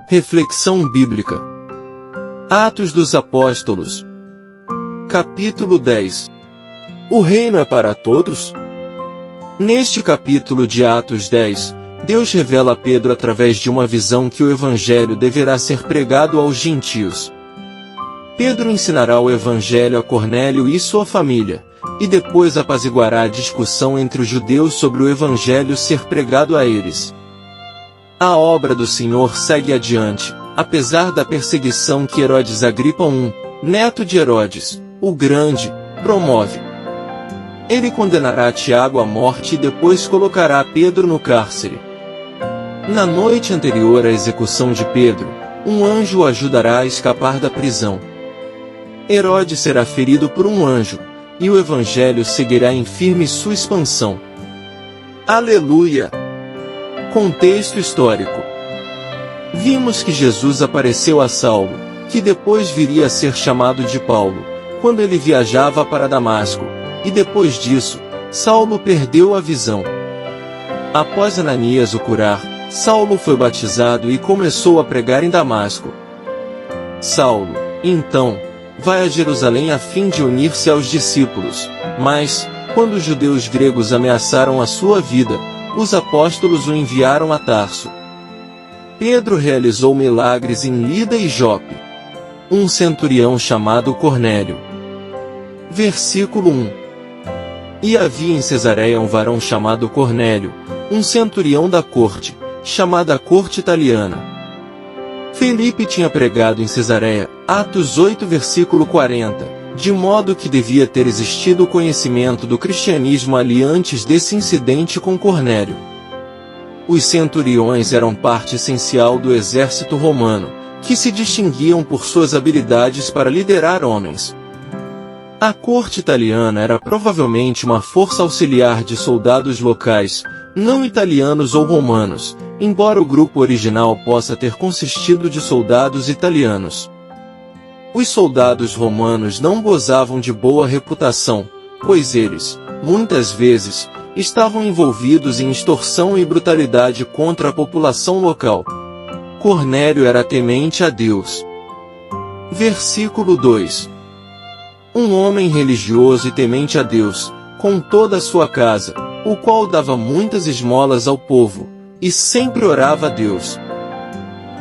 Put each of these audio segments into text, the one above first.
Reflexão bíblica. Atos dos Apóstolos. Capítulo 10. O reino é para todos? Neste capítulo de Atos 10, Deus revela a Pedro através de uma visão que o Evangelho deverá ser pregado aos gentios. Pedro ensinará o Evangelho a Cornélio e sua família, e depois apaziguará a discussão entre os judeus sobre o Evangelho ser pregado a eles. A obra do Senhor segue adiante, apesar da perseguição que Herodes Agripa I, neto de Herodes, o Grande, promove. Ele condenará Tiago à morte e depois colocará Pedro no cárcere. Na noite anterior à execução de Pedro, um anjo o ajudará a escapar da prisão. Herodes será ferido por um anjo, e o Evangelho seguirá em firme sua expansão. Aleluia! Contexto histórico. Vimos que Jesus apareceu a Saulo, que depois viria a ser chamado de Paulo, quando ele viajava para Damasco, e depois disso, Saulo perdeu a visão. Após Ananias o curar, Saulo foi batizado e começou a pregar em Damasco. Saulo, então, vai a Jerusalém a fim de unir-se aos discípulos, mas, quando os judeus gregos ameaçaram a sua vida, os apóstolos o enviaram a Tarso. Pedro realizou milagres em Lida e Jope. Um centurião chamado Cornélio. Versículo 1. E havia em Cesareia um varão chamado Cornélio, um centurião da corte, chamada corte italiana. Felipe tinha pregado em Cesareia, Atos 8 versículo 40, de modo que devia ter existido o conhecimento do cristianismo ali antes desse incidente com Cornélio. Os centuriões eram parte essencial do exército romano, que se distinguiam por suas habilidades para liderar homens. A corte italiana era provavelmente uma força auxiliar de soldados locais, não italianos ou romanos, embora o grupo original possa ter consistido de soldados italianos. Os soldados romanos não gozavam de boa reputação, pois eles, muitas vezes, estavam envolvidos em extorsão e brutalidade contra a população local. Cornélio era temente a Deus. Versículo 2. Um homem religioso e temente a Deus, com toda a sua casa, o qual dava muitas esmolas ao povo, e sempre orava a Deus.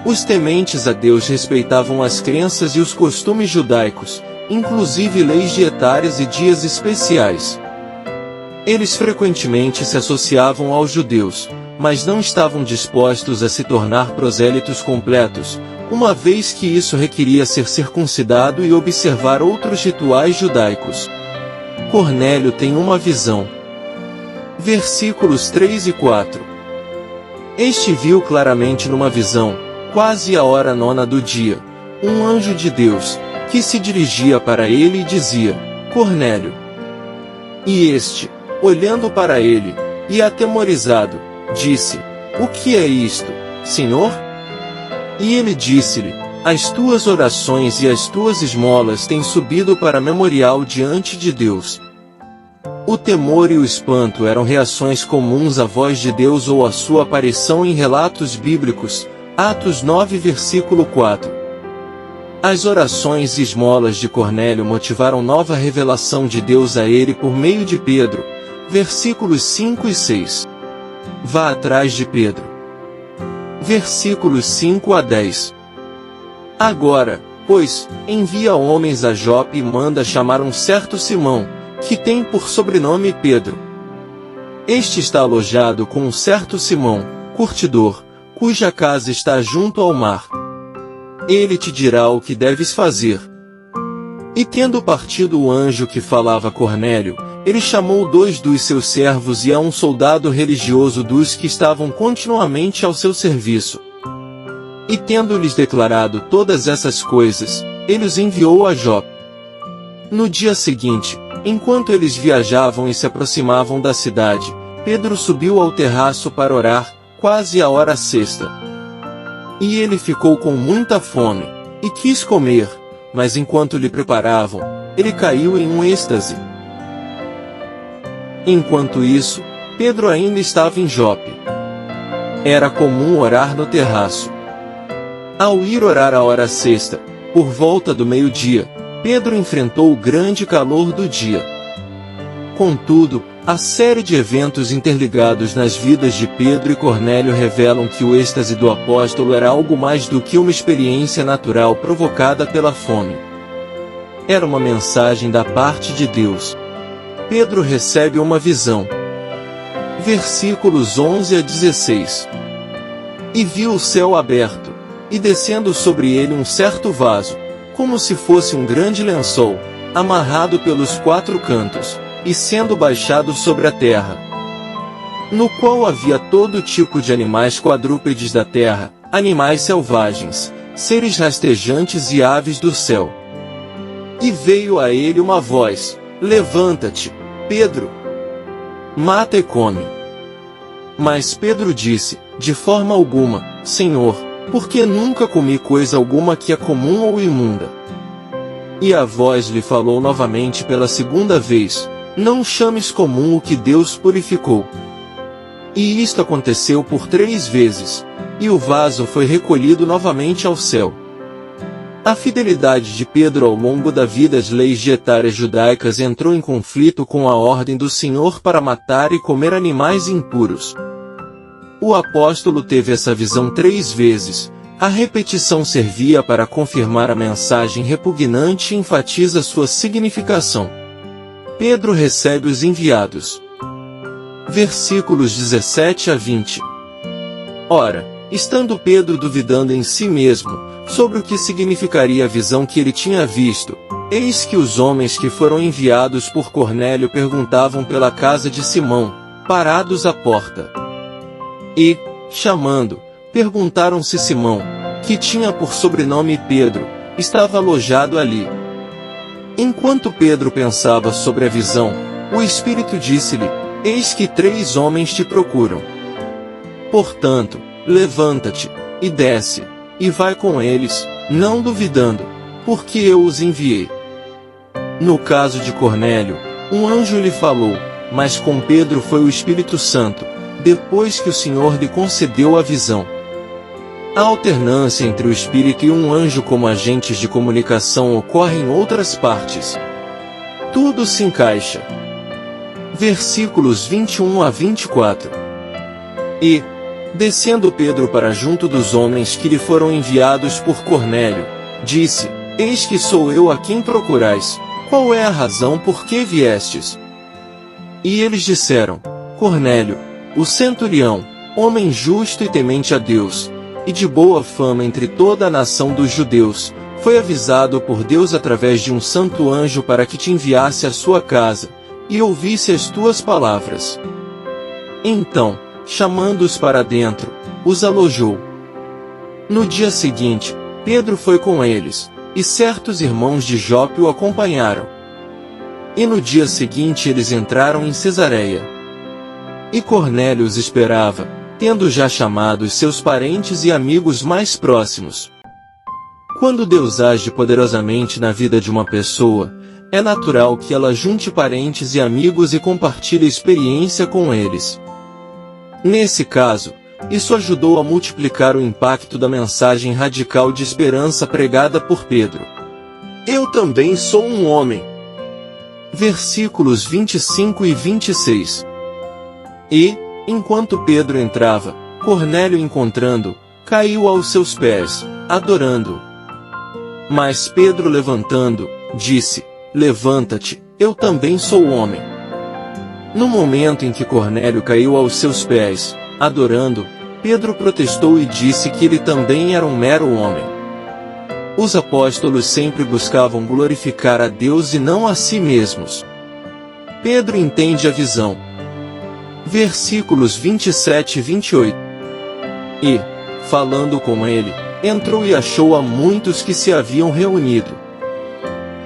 Os tementes a Deus respeitavam as crenças e os costumes judaicos, inclusive leis dietárias e dias especiais. Eles frequentemente se associavam aos judeus, mas não estavam dispostos a se tornar prosélitos completos, uma vez que isso requeria ser circuncidado e observar outros rituais judaicos. Cornélio tem uma visão. Versículos 3 e 4. Este viu claramente numa visão, quase a hora nona do dia, um anjo de Deus, que se dirigia para ele e dizia, Cornélio. E este, olhando para ele, e atemorizado, disse, O que é isto, Senhor? E ele disse-lhe, As tuas orações e as tuas esmolas têm subido para memorial diante de Deus. O temor e o espanto eram reações comuns à voz de Deus ou à sua aparição em relatos bíblicos, Atos 9 versículo 4. As orações e esmolas de Cornélio motivaram nova revelação de Deus a ele por meio de Pedro, versículos 5 e 6. Vá atrás de Pedro. Versículos 5 a 10. Agora, pois, envia homens a Jope e manda chamar um certo Simão, que tem por sobrenome Pedro. Este está alojado com um certo Simão, curtidor, cuja casa está junto ao mar. Ele te dirá o que deves fazer. E tendo partido o anjo que falava a Cornélio, ele chamou 2 dos seus servos e a um soldado religioso dos que estavam continuamente ao seu serviço. E tendo-lhes declarado todas essas coisas, ele os enviou a Jope. No dia seguinte, enquanto eles viajavam e se aproximavam da cidade, Pedro subiu ao terraço para orar, quase a hora sexta. E ele ficou com muita fome, e quis comer, mas enquanto lhe preparavam, ele caiu em um êxtase. Enquanto isso, Pedro ainda estava em Jope. Era comum orar no terraço. Ao ir orar a hora sexta, por volta do meio-dia, Pedro enfrentou o grande calor do dia. Contudo, a série de eventos interligados nas vidas de Pedro e Cornélio revelam que o êxtase do apóstolo era algo mais do que uma experiência natural provocada pela fome. Era uma mensagem da parte de Deus. Pedro recebe uma visão. Versículos 11 a 16. E viu o céu aberto, e descendo sobre ele um certo vaso, como se fosse um grande lençol, amarrado pelos quatro cantos, e sendo baixado sobre a terra, no qual havia todo tipo de animais quadrúpedes da terra, animais selvagens, seres rastejantes e aves do céu. E veio a ele uma voz: Levanta-te, Pedro, mata e come. Mas Pedro disse: De forma alguma, Senhor, porque nunca comi coisa alguma que é comum ou imunda. E a voz lhe falou novamente pela segunda vez: Não chames comum o que Deus purificou. E isto aconteceu por 3 vezes, e o vaso foi recolhido novamente ao céu. A fidelidade de Pedro ao longo da vida às leis dietárias judaicas entrou em conflito com a ordem do Senhor para matar e comer animais impuros. O apóstolo teve essa visão 3 vezes. A repetição servia para confirmar a mensagem repugnante e enfatiza sua significação. Pedro recebe os enviados. Versículos 17 a 20. Ora, estando Pedro duvidando em si mesmo, sobre o que significaria a visão que ele tinha visto, eis que os homens que foram enviados por Cornélio perguntavam pela casa de Simão, parados à porta. E, chamando, perguntaram se Simão, que tinha por sobrenome Pedro, estava alojado ali. Enquanto Pedro pensava sobre a visão, o Espírito disse-lhe: Eis que 3 homens te procuram. Portanto, levanta-te, e desce, e vai com eles, não duvidando, porque eu os enviei. No caso de Cornélio, um anjo lhe falou, mas com Pedro foi o Espírito Santo, depois que o Senhor lhe concedeu a visão. A alternância entre o Espírito e um anjo como agentes de comunicação ocorre em outras partes. Tudo se encaixa. Versículos 21 a 24. E, descendo Pedro para junto dos homens que lhe foram enviados por Cornélio, disse: Eis que sou eu a quem procurais, qual é a razão por que viestes? E eles disseram: Cornélio, o centurião, homem justo e temente a Deus, e de boa fama entre toda a nação dos judeus, foi avisado por Deus através de um santo anjo para que te enviasse à sua casa, e ouvisse as tuas palavras. Então, chamando-os para dentro, os alojou. No dia seguinte, Pedro foi com eles, e certos irmãos de Jope o acompanharam. E no dia seguinte eles entraram em Cesareia. E Cornélio os esperava, tendo já chamado os seus parentes e amigos mais próximos. Quando Deus age poderosamente na vida de uma pessoa, é natural que ela junte parentes e amigos e compartilhe experiência com eles. Nesse caso, isso ajudou a multiplicar o impacto da mensagem radical de esperança pregada por Pedro. Eu também sou um homem. Versículos 25 e 26. E, enquanto Pedro entrava, Cornélio encontrando, caiu aos seus pés, adorando-o. Mas Pedro levantando, disse: Levanta-te, eu também sou homem. No momento em que Cornélio caiu aos seus pés, adorando, Pedro protestou e disse que ele também era um mero homem. Os apóstolos sempre buscavam glorificar a Deus e não a si mesmos. Pedro entende a visão. Versículos 27 e 28. E, falando com ele, entrou e achou a muitos que se haviam reunido.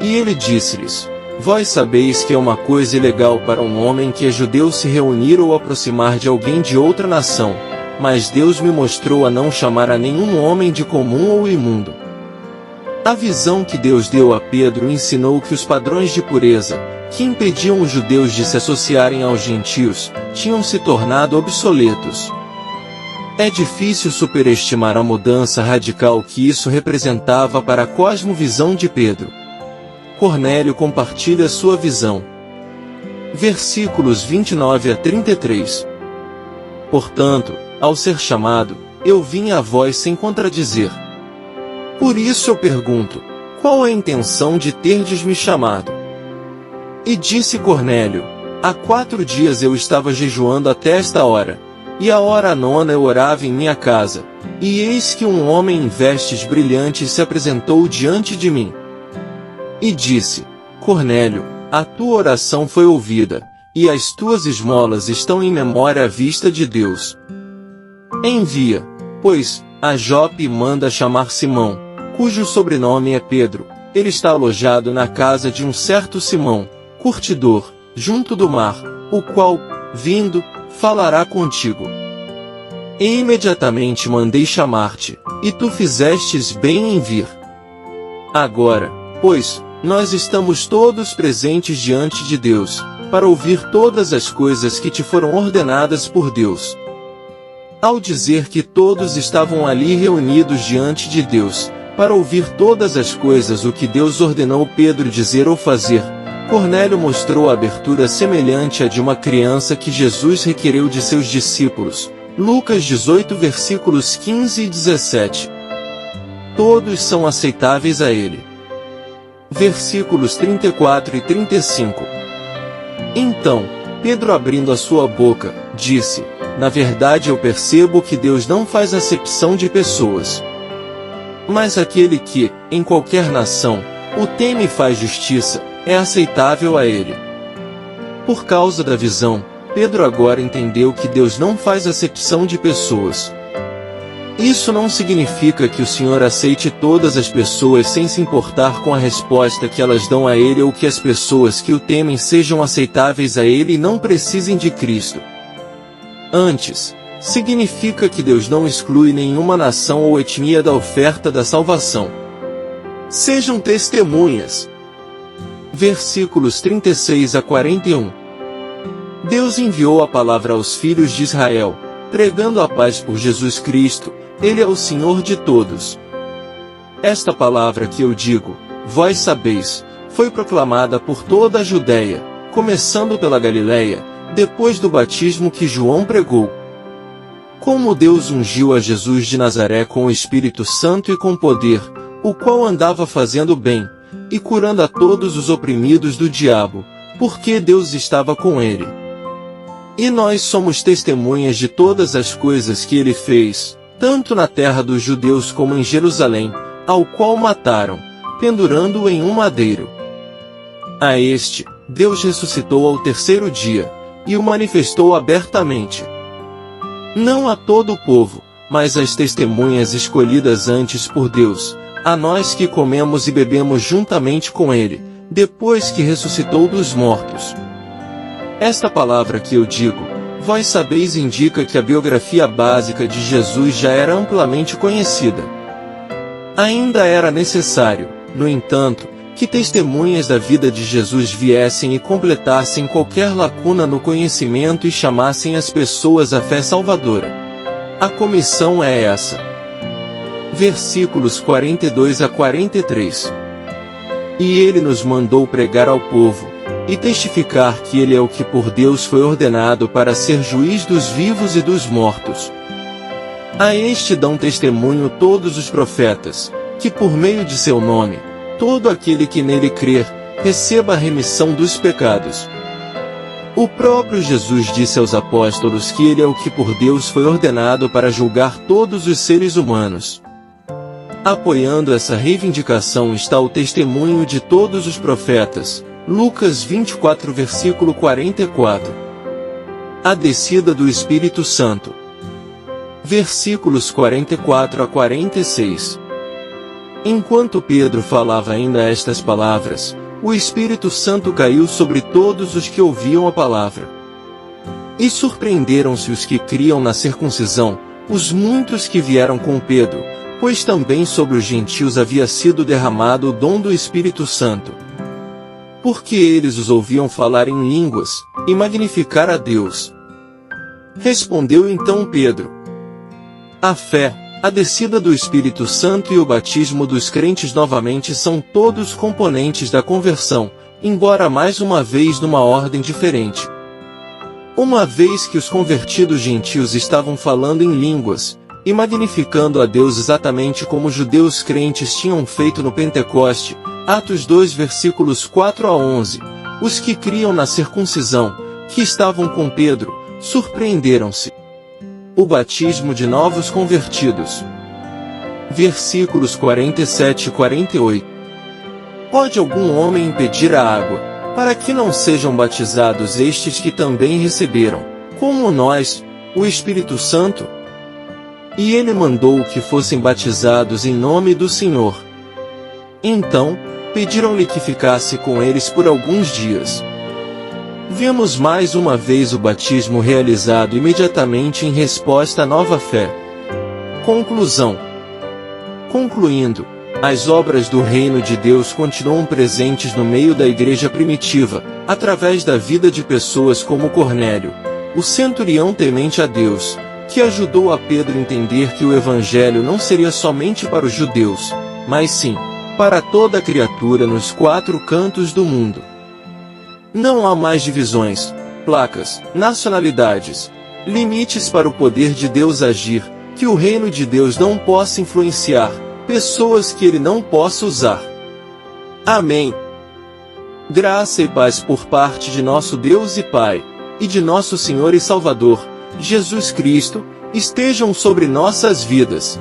E ele disse-lhes: Vós sabeis que é uma coisa ilegal para um homem que é judeu se reunir ou aproximar de alguém de outra nação, mas Deus me mostrou a não chamar a nenhum homem de comum ou imundo. A visão que Deus deu a Pedro ensinou que os padrões de pureza, que impediam os judeus de se associarem aos gentios, tinham se tornado obsoletos. É difícil superestimar a mudança radical que isso representava para a cosmovisão de Pedro. Cornélio compartilha sua visão. Versículos 29 a 33. Portanto, ao ser chamado, eu vim a vós sem contradizer. Por isso eu pergunto, qual a intenção de terdes me chamado? E disse Cornélio, há 4 dias eu estava jejuando até esta hora, e à hora 9 eu orava em minha casa, e eis que um homem em vestes brilhantes se apresentou diante de mim. E disse, Cornélio, a tua oração foi ouvida, e as tuas esmolas estão em memória à vista de Deus. Envia, pois, a Jope e manda chamar Simão, cujo sobrenome é Pedro. Ele está alojado na casa de um certo Simão, curtidor, junto do mar, o qual, vindo, falará contigo. E imediatamente mandei chamar-te, e tu fizestes bem em vir. Agora, pois, nós estamos todos presentes diante de Deus, para ouvir todas as coisas que te foram ordenadas por Deus. Ao dizer que todos estavam ali reunidos diante de Deus, para ouvir todas as coisas o que Deus ordenou Pedro dizer ou fazer, Cornélio mostrou a abertura semelhante à de uma criança que Jesus requereu de seus discípulos. Lucas 18 versículos 15 e 17. Todos são aceitáveis a ele. Versículos 34 e 35. Então, Pedro abrindo a sua boca, disse, na verdade eu percebo que Deus não faz acepção de pessoas. Mas aquele que, em qualquer nação, o teme e faz justiça, é aceitável a ele. Por causa da visão, Pedro agora entendeu que Deus não faz acepção de pessoas. Isso não significa que o Senhor aceite todas as pessoas sem se importar com a resposta que elas dão a ele ou que as pessoas que o temem sejam aceitáveis a ele e não precisem de Cristo. Antes, significa que Deus não exclui nenhuma nação ou etnia da oferta da salvação. Sejam testemunhas. Versículos 36 a 41. Deus enviou a palavra aos filhos de Israel, pregando a paz por Jesus Cristo, Ele é o Senhor de todos. Esta palavra que eu digo, vós sabeis, foi proclamada por toda a Judéia, começando pela Galiléia, depois do batismo que João pregou. Como Deus ungiu a Jesus de Nazaré com o Espírito Santo e com poder, o qual andava fazendo bem, e curando a todos os oprimidos do diabo, porque Deus estava com ele. E nós somos testemunhas de todas as coisas que ele fez, tanto na terra dos judeus como em Jerusalém, ao qual mataram, pendurando-o em um madeiro. A este, Deus ressuscitou ao 3º dia, e o manifestou abertamente. Não a todo o povo, mas às testemunhas escolhidas antes por Deus, a nós que comemos e bebemos juntamente com ele, depois que ressuscitou dos mortos. Esta palavra que eu digo, vós sabeis indica que a biografia básica de Jesus já era amplamente conhecida. Ainda era necessário, no entanto, que testemunhas da vida de Jesus viessem e completassem qualquer lacuna no conhecimento e chamassem as pessoas à fé salvadora. A comissão é essa. Versículos 42 a 43. E ele nos mandou pregar ao povo, e testificar que ele é o que por Deus foi ordenado para ser juiz dos vivos e dos mortos. A este dão testemunho todos os profetas, que por meio de seu nome, todo aquele que nele crer, receba a remissão dos pecados. O próprio Jesus disse aos apóstolos que ele é o que por Deus foi ordenado para julgar todos os seres humanos. Apoiando essa reivindicação está o testemunho de todos os profetas, Lucas 24 versículo 44. A descida do Espírito Santo. Versículos 44 a 46. Enquanto Pedro falava ainda estas palavras, o Espírito Santo caiu sobre todos os que ouviam a palavra. E surpreenderam-se os que criam na circuncisão, os muitos que vieram com Pedro, pois também sobre os gentios havia sido derramado o dom do Espírito Santo. Porque eles os ouviam falar em línguas, e magnificar a Deus. Respondeu então Pedro: A fé, a descida do Espírito Santo e o batismo dos crentes novamente são todos componentes da conversão, embora mais uma vez numa ordem diferente. Uma vez que os convertidos gentios estavam falando em línguas, e magnificando a Deus exatamente como os judeus crentes tinham feito no Pentecoste, Atos 2 versículos 4 a 11, os que criam na circuncisão, que estavam com Pedro, surpreenderam-se. O batismo de novos convertidos. Versículos 47 e 48. Pode algum homem impedir a água, para que não sejam batizados estes que também receberam, como nós, o Espírito Santo? E ele mandou que fossem batizados em nome do Senhor. Então, pediram-lhe que ficasse com eles por alguns dias. Vemos mais uma vez o batismo realizado imediatamente em resposta à nova fé. Conclusão. Concluindo, as obras do reino de Deus continuam presentes no meio da igreja primitiva, através da vida de pessoas como Cornélio, o centurião temente a Deus, que ajudou a Pedro a entender que o evangelho não seria somente para os judeus, mas sim, para toda criatura nos 4 cantos do mundo. Não há mais divisões, placas, nacionalidades, limites para o poder de Deus agir, que o reino de Deus não possa influenciar, pessoas que ele não possa usar. Amém. Graça e paz por parte de nosso Deus e Pai, e de nosso Senhor e Salvador, Jesus Cristo, estejam sobre nossas vidas.